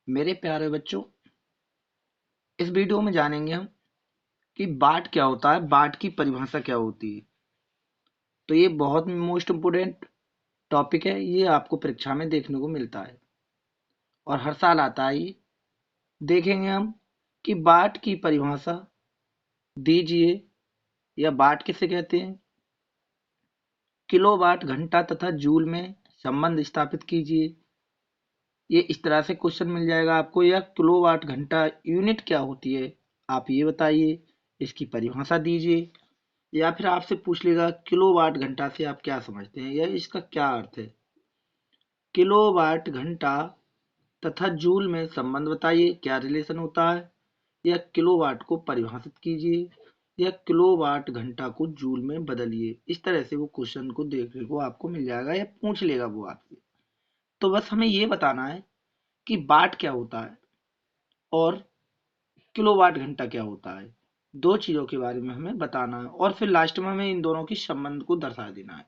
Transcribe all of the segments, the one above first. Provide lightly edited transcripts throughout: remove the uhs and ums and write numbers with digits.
मेरे प्यारे बच्चों, इस वीडियो में जानेंगे हम कि बाट क्या होता है, बाट की परिभाषा क्या होती है। तो ये बहुत मोस्ट इम्पोर्टेंट टॉपिक है। ये आपको परीक्षा में देखने को मिलता है और हर साल आता है ये। देखेंगे हम कि बाट की परिभाषा दीजिए या बाट किसे कहते हैं। किलोवाट घंटा तथा जूल में संबंध स्थापित कीजिए। ये इस तरह से क्वेश्चन मिल जाएगा आपको। या किलोवाट घंटा यूनिट क्या होती है, आप ये बताइए, इसकी परिभाषा दीजिए। या फिर आपसे पूछ लेगा किलोवाट घंटा से आप क्या समझते हैं या इसका क्या अर्थ है। किलोवाट घंटा तथा जूल में संबंध बताइए, क्या रिलेशन होता है। या किलोवाट को परिभाषित कीजिए या किलोवाट घंटा को जूल में बदलिए। इस तरह से वो क्वेश्चन को देखने को आपको मिल जाएगा या पूछ लेगा वो आपसे। तो बस हमें ये बताना है कि वाट क्या होता है और किलोवाट घंटा क्या होता है। दो चीजों के बारे में हमें बताना है और फिर लास्ट में हमें इन दोनों की संबंध को दर्शा देना है।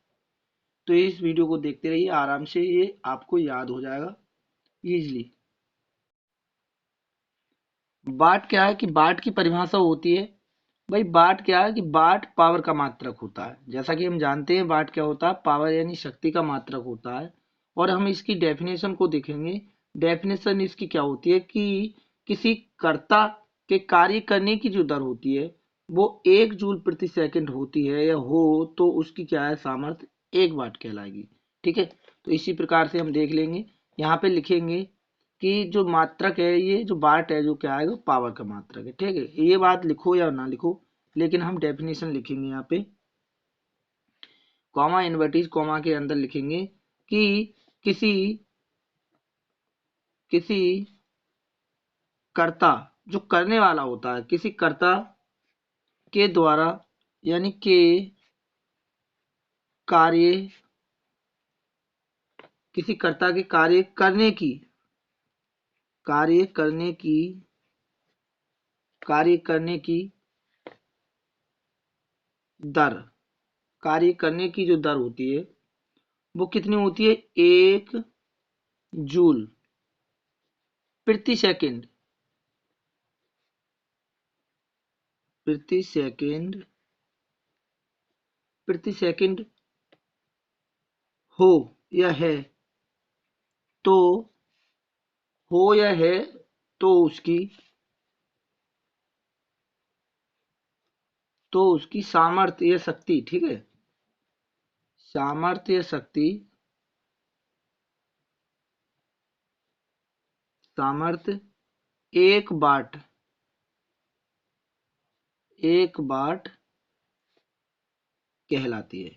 तो इस वीडियो को देखते रहिए, आराम से ये आपको याद हो जाएगा इजीली। वाट क्या है कि वाट की परिभाषा होती है, भाई वाट क्या है कि वाट पावर का मात्रक होता है। जैसा कि हम जानते हैं वाट क्या होता है, पावर यानी शक्ति का मात्रक होता है। और हम इसकी डेफिनेशन को देखेंगे। डेफिनेशन इसकी क्या होती है कि किसी कर्ता के कार्य करने की जो दर होती है वो 1 जूल प्रति सेकंड होती है या हो तो उसकी क्या है, सामर्थ्य 1 वाट कहलाएगी। ठीक है, तो इसी प्रकार से हम देख लेंगे। यहाँ पे लिखेंगे कि जो मात्रक है, ये जो वाट है जो क्या है, वो पावर का मात्रक है। ठीक है, ये बात लिखो या ना लिखो, लेकिन हम डेफिनेशन लिखेंगे यहाँ पे। कॉमा इन्वर्टिज कॉमा के अंदर लिखेंगे कि किसी किसी कर्ता, जो करने वाला होता है, किसी कर्ता के द्वारा यानी के कार्य, किसी कर्ता के कार्य करने की कार्य करने की दर, कार्य करने की जो दर होती है वो कितनी होती है, 1 जूल प्रति सेकंड, प्रति सेकंड, प्रति सेकंड हो या है। तो हो या है तो उसकी सामर्थ्य या शक्ति। ठीक है, सामर्थ्य या शक्ति, सामर्थ्य 1 वाट, 1 वाट कहलाती है,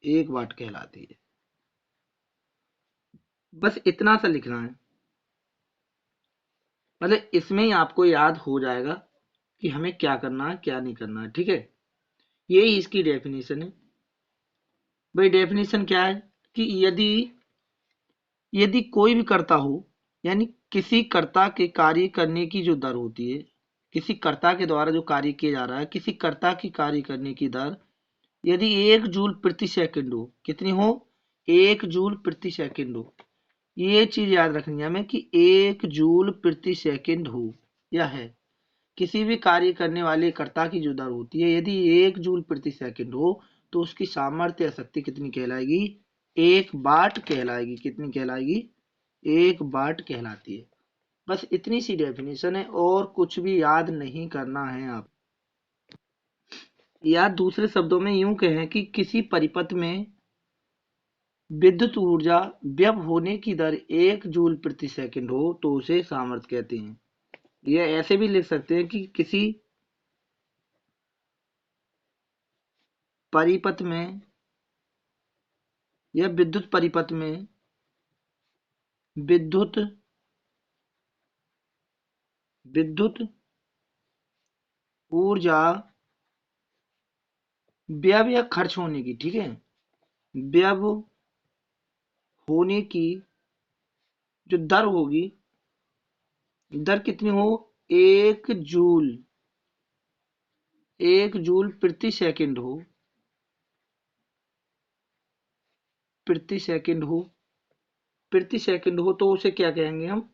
1 वाट कहलाती है। बस इतना सा लिखना है, मतलब इसमें ही आपको याद हो जाएगा कि हमें क्या करना है क्या नहीं करना है। ठीक है, यही इसकी डेफिनेशन है। भाई डेफिनेशन क्या है कि यदि यदि कोई भी कर्ता हो, यानी किसी कर्ता के कार्य करने की जो दर होती है, किसी कर्ता के द्वारा जो कार्य किया जा रहा है, किसी कर्ता की कार्य करने की दर यदि 1 जूल प्रति सेकंड हो, कितनी हो, 1 जूल प्रति सेकंड हो। ये चीज याद रखनी है हमें कि 1 जूल प्रति सेकंड हो या है। किसी भी कार्य करने वाले कर्ता की जो दर होती है यदि 1 जूल प्रति सेकंड हो तो उसकी सामर्थ्य या शक्ति कितनी कहलाएगी, 1 वाट कहलाएगी। कितनी कहलाएगी, 1 वाट कहलाती है। बस इतनी सी डेफिनेशन है और कुछ भी याद नहीं करना है आप। या दूसरे शब्दों में यूं कहें कि किसी परिपथ में विद्युत ऊर्जा व्यय होने की दर 1 जूल प्रति सेकंड हो तो उसे सामर्थ्य कहते हैं। या ऐसे भी लिख सकते हैं कि किसी परिपथ में या विद्युत परिपथ में विद्युत विद्युत ऊर्जा व्यय या खर्च होने की, ठीक है, व्यय होने की जो दर होगी, दर कितनी हो, 1 जूल, 1 जूल प्रति सेकंड हो, प्रति सेकंड हो प्रति सेकंड हो तो उसे क्या कहेंगे हम,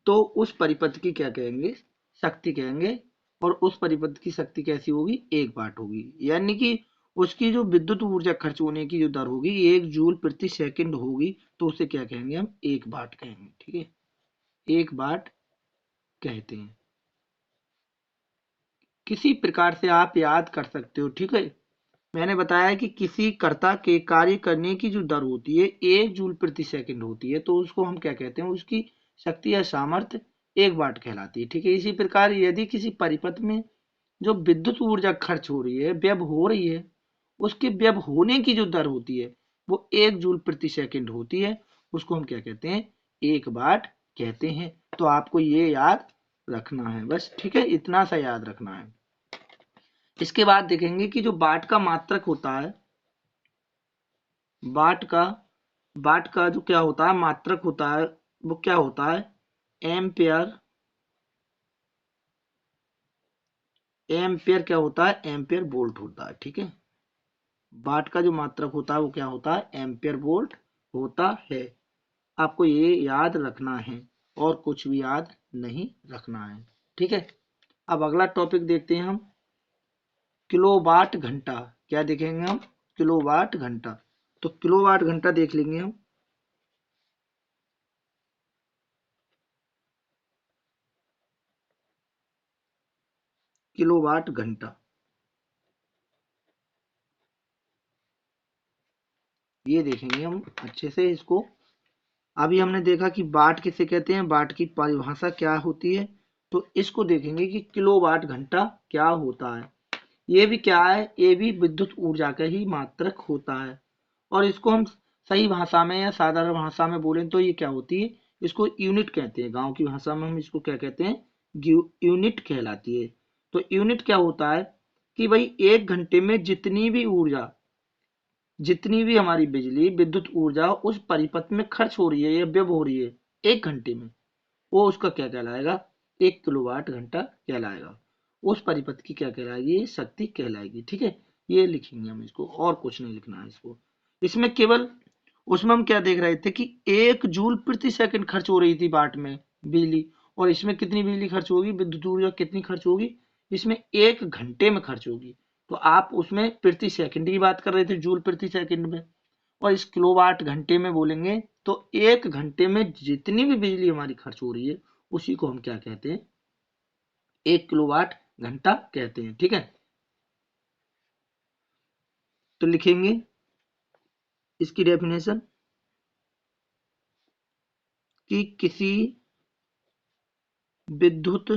तो उस परिपथ की क्या कहेंगे, शक्ति कहेंगे। और उस परिपथ की शक्ति कैसी होगी, 1 वाट होगी। यानी कि उसकी जो विद्युत ऊर्जा खर्च होने की जो दर होगी 1 जूल प्रति सेकंड होगी, तो उसे क्या कहेंगे हम, 1 वाट कहेंगे। ठीक है, 1 वाट कहते हैं। किसी प्रकार से आप याद कर सकते हो। ठीक है, मैंने बताया कि किसी कर्ता के कार्य करने की जो दर होती है 1 जूल प्रति सेकंड होती है, तो उसको हम क्या कहते हैं, उसकी शक्ति या सामर्थ्य 1 वाट कहलाती है। ठीक है, इसी प्रकार यदि किसी परिपथ में जो विद्युत ऊर्जा खर्च हो रही है, व्यय हो रही है, उसके व्यय होने की जो दर होती है वो 1 जूल प्रति सेकंड होती है, उसको हम क्या कहते हैं, 1 वाट कहते हैं। तो आपको ये याद रखना है बस। ठीक है, इतना सा याद रखना है। इसके बाद देखेंगे कि जो वाट का मात्रक होता है, वाट का वाट का जो क्या होता है, मात्रक होता है, वो क्या होता है, एम्पियर। एम्पियर क्या होता है, एम्पियर वोल्ट होता है। ठीक है, वाट का जो मात्रक होता है वो क्या होता है, एम्पियर वोल्ट होता है। आपको ये याद रखना है और कुछ भी याद नहीं रखना है। ठीक है, अब अगला टॉपिक देखते हैं हम, किलोवाट घंटा। क्या देखेंगे हम, किलोवाट घंटा। तो किलोवाट घंटा देख लेंगे हम। किलोवाट घंटा, ये देखेंगे हम अच्छे से इसको। अभी हमने देखा कि वाट किसे कहते हैं, वाट की परिभाषा क्या होती है, तो इसको देखेंगे कि किलोवाट घंटा क्या होता है। ये भी क्या है, ये भी विद्युत ऊर्जा का ही मात्रक होता है। और इसको हम सही भाषा में या साधारण भाषा में बोलें तो ये क्या होती है, इसको यूनिट कहते हैं। गांव की भाषा में हम इसको क्या कहते हैं, यूनिट कहलाती है। तो यूनिट क्या होता है कि भाई 1 घंटे में जितनी भी हमारी बिजली विद्युत ऊर्जा उस परिपथ में खर्च हो रही है या व्यय हो रही है 1 घंटे में, वो उसका क्या कहलाएगा, 1 किलोवाट घंटा कहलाएगा। उस परिपथ की क्या कहलाएगी, शक्ति कहलाएगी। ठीक है, ये लिखेंगे हम इसको, और कुछ नहीं लिखना है इसको। इसमें केवल, उसमें हम क्या देख रहे थे कि 1 जूल प्रति सेकंड खर्च हो रही थी वाट में बिजली, और इसमें कितनी बिजली खर्च होगी, विद्युत ऊर्जा कितनी खर्च होगी, इसमें 1 घंटे में खर्च होगी। तो आप उसमें प्रति सेकंड की बात कर रहे थे, जूल प्रति सेकंड में, और इस किलोवाट घंटे में बोलेंगे तो 1 घंटे में जितनी भी बिजली हमारी खर्च हो रही है उसी को हम क्या कहते हैं, 1 किलोवाट घंटा कहते हैं। ठीक है, तो लिखेंगे इसकी डेफिनेशन कि किसी विद्युत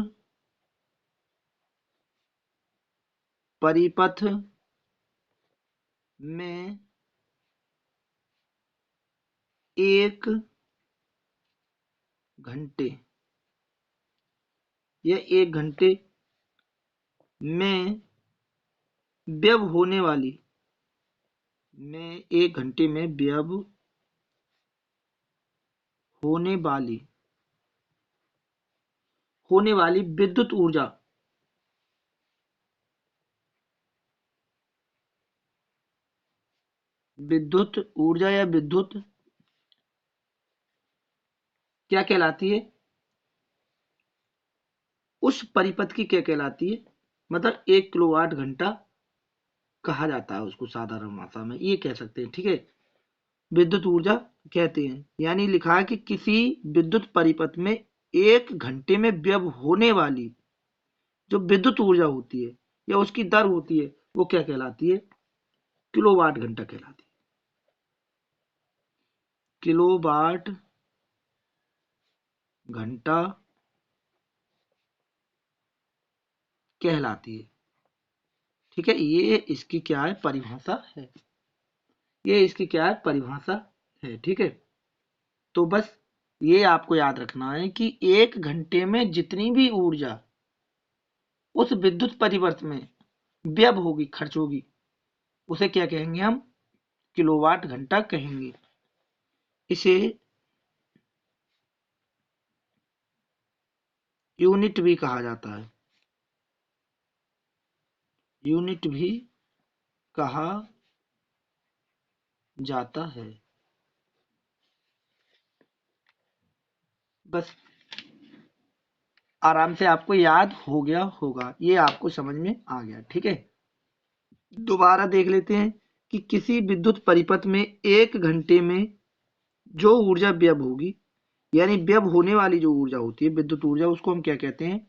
परिपथ में 1 घंटे या 1 घंटे में व्यय होने वाली, में 1 घंटे में व्यय होने वाली विद्युत ऊर्जा, या विद्युत क्या कहलाती है, उस परिपथ की क्या कहलाती है, मतलब 1 किलोवाट घंटा कहा जाता है उसको, साधारण भाषा में ये कह सकते हैं। ठीक है, विद्युत ऊर्जा कहते हैं। यानी लिखा है कि किसी विद्युत परिपथ में 1 घंटे में व्यय होने वाली जो विद्युत ऊर्जा होती है या उसकी दर होती है वो क्या कहलाती है, किलोवाट घंटा कहलाती है। किलोवाट घंटा कहलाती है। ठीक है, ये इसकी क्या है, परिभाषा है। ये इसकी क्या है, परिभाषा है। ठीक है, तो बस ये आपको याद रखना है कि 1 घंटे में जितनी भी ऊर्जा उस विद्युत परिवर्त में व्यय होगी, खर्च होगी, उसे क्या कहेंगे हम, किलोवाट घंटा कहेंगे। इसे यूनिट भी कहा जाता है, यूनिट भी कहा जाता है। बस आराम से आपको याद हो गया होगा, ये आपको समझ में आ गया। ठीक है, दोबारा देख लेते हैं कि किसी विद्युत परिपथ में 1 घंटे में जो ऊर्जा व्यय होगी, यानी व्यय होने वाली जो ऊर्जा होती है विद्युत ऊर्जा, उसको हम क्या कहते हैं?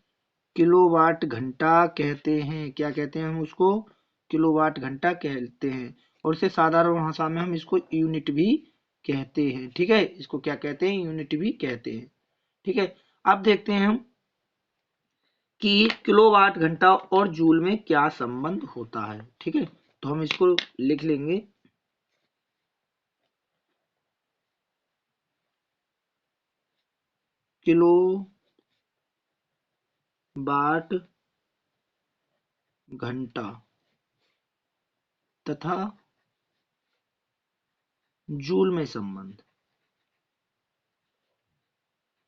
किलोवाट घंटा कहते हैं। क्या कहते हैं हम उसको? किलोवाट घंटा कहते हैं। और इसे साधारण भाषा में हम इसको यूनिट भी कहते हैं। ठीक है, इसको क्या कहते हैं? यूनिट भी कहते हैं। ठीक है, अब देखते हैं हम कि किलोवाट घंटा और जूल में क्या संबंध होता है। ठीक है, तो हम इसको लिख लेंगे। किलो वाट घंटा तथा जूल में संबंध।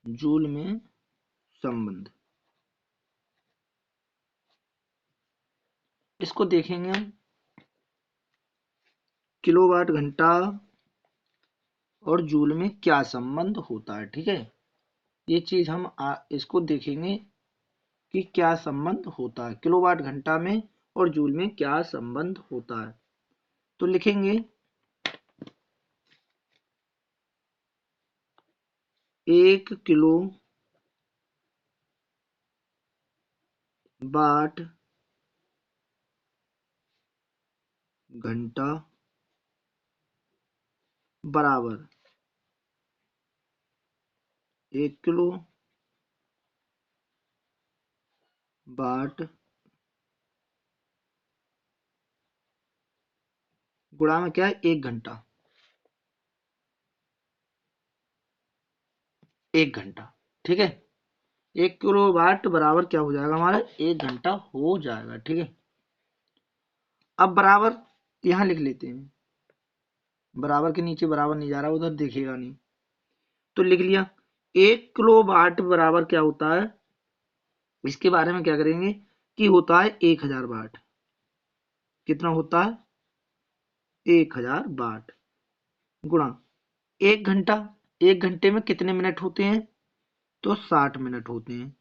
जूल में संबंध इसको देखेंगे हम। किलोवाट घंटा और जूल में क्या संबंध होता है। ठीक है, ये चीज हम इसको देखेंगे कि क्या संबंध होता है, किलोवाट घंटा में और जूल में क्या संबंध होता है। तो लिखेंगे 1 किलो वाट घंटा बराबर 1 किलो वाट गुणा में क्या है? 1 घंटा। 1 घंटा। ठीक है, 1 किलो वाट बराबर क्या हो जाएगा हमारा? 1 घंटा हो जाएगा। ठीक है, अब बराबर यहां लिख लेते हैं। बराबर के नीचे बराबर नहीं जा रहा, उधर दिखेगा नहीं, तो लिख लिया। 1 किलो वाट बराबर क्या होता है, इसके बारे में क्या करेंगे कि होता है 1000 वाट। कितना होता है? 1000 वाट गुणा 1 घंटा। 1 घंटे में कितने मिनट होते हैं? तो 60 मिनट होते हैं।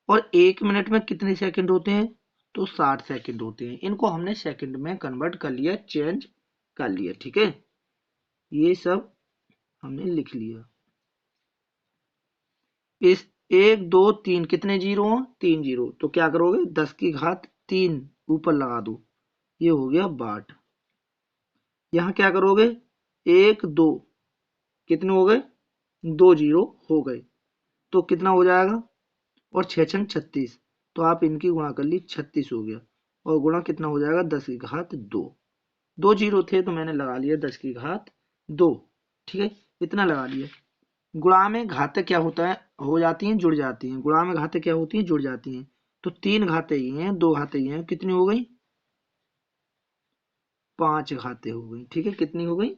और 1 मिनट में कितने सेकंड होते हैं? तो 60 सेकंड होते हैं। इनको हमने सेकंड में कन्वर्ट कर लिया, चेंज कर लिया। ठीक है, ये सब हमने लिख लिया। इस 1 2 3 कितने जीरो हैं? 3 जीरो। तो क्या करोगे? 10 की घात 3 ऊपर लगा दो, ये हो गया वाट। यहाँ क्या करोगे? 1 2 कितने हो गए? 2 जीरो हो गए, तो कितना हो जाएगा? और 6 6 36, तो आप इनकी गुणा कर ली, 36 हो गया। और गुणा कितना हो जाएगा? 10 की घात 2। 2 जीरो थे तो मैंने लगा लिया 10 की घात 2। ठीक है, इतना लगा लिया। गुणा में घातें क्या होता है? हो जाती हैं, जुड़ जाती हैं। गुणा में घातें क्या होती हैं? जुड़ जाती हैं। तो 3 घातें ही हैं, 2 घातें ही हैं, कितनी हो गई? 5 घातें हो गई। ठीक है, कितनी हो गई?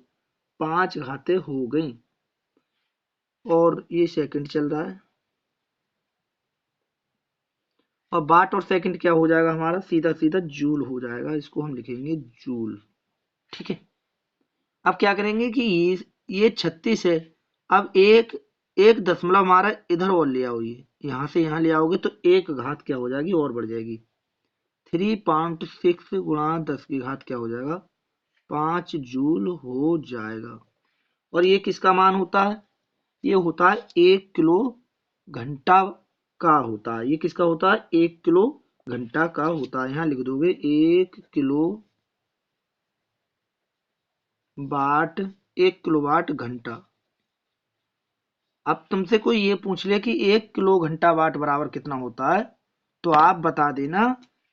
5 घातें हो गई। और ये सेकंड चल रहा है। और वाट और सेकंड क्या हो जाएगा हमारा? सीधा सीधा जूल हो जाएगा। इसको हम लिखेंगे जूल। ठीक है, अब क्या करेंगे कि ये 36 है। अब एक एक दशमलव हमारा इधर और ले आओ, ये यहां से यहां ले आओगे तो 1 घात क्या हो जाएगी? और बढ़ जाएगी। 3.6 गुणा 10 की घात क्या हो जाएगा? 5 जूल हो जाएगा। और ये किसका मान होता है? ये होता है 1 किलो घंटा का होता है। ये किसका होता है? 1 किलो घंटा का होता है। यहाँ लिख दोगे 1 किलो वाट, 1 किलो वाट घंटा। अब तुमसे कोई ये पूछ ले कि 1 किलो घंटा वाट बराबर कितना होता है, तो आप बता देना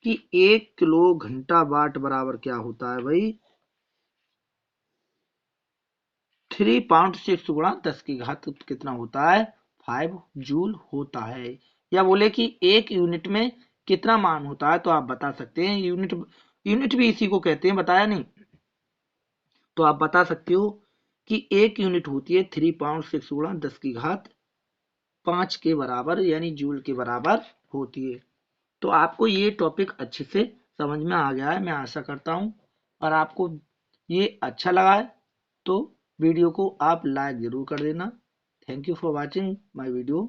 कि 1 किलो घंटा वाट बराबर क्या होता है भाई? 3.6 गुणा 10 की घात कितना होता है? 5 जूल होता है। या बोले कि एक यूनिट में कितना मान होता है, तो आप बता सकते हैं। यूनिट यूनिट भी इसी को कहते हैं, बताया नहीं? तो आप बता सकते हो कि एक यूनिट होती है 3.6 गुणा 10 की घात 5 के बराबर, यानी जूल के बराबर होती है। तो आपको ये टॉपिक अच्छे से समझ में आ गया है, मैं आशा करता हूँ। और आपको ये अच्छा लगा है तो वीडियो को आप लाइक जरूर कर देना। Thank you for watching my video.